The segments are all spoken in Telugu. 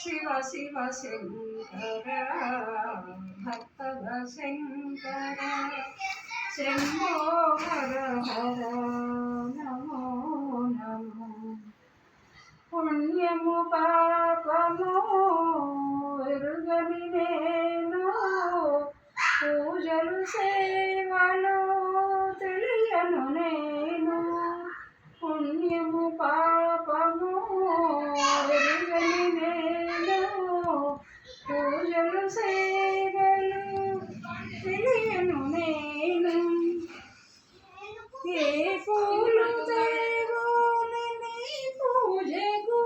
శివ శివ శంకర భక్తవ శంకర శంభో హర హర నమో నమో పుణ్యము పాపము ఎరుగని నేను పూజలు సేవలు తెలియను నేను పుణ్యము పాపము ఎరుగని నేను పూజలు సేవలు తెలియను నేను ఏ పూలు దేవుని పూజకు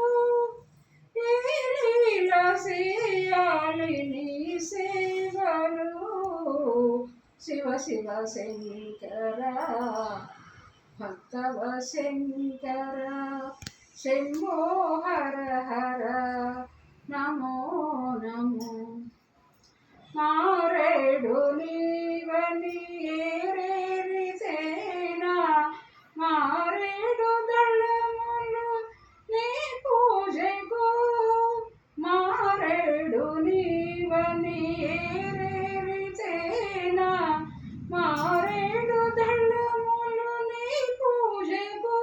ఏ లీల చేయాలి నీ సేవలు శివ శివ శంకర భక్తవ శంకర శంభో హర హర నమో నమో మారేడు నీవని ఏరేరి సేనా మారేడు దళములు నీ పూజకు మారేడు నీవని ఏరేరి సేనా మారేడు దళములు నీ పూజకు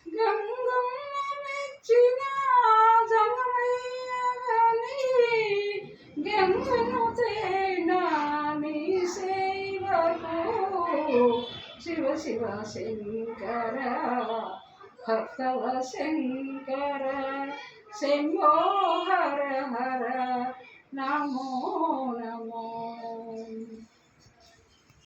గంగమ్మ మెచ్చిన జగమయ్యని గంగను తేనా నీ సేవకు శివ శివ శంకర భక్తవ శంకర శంభో హర హర నమో నమో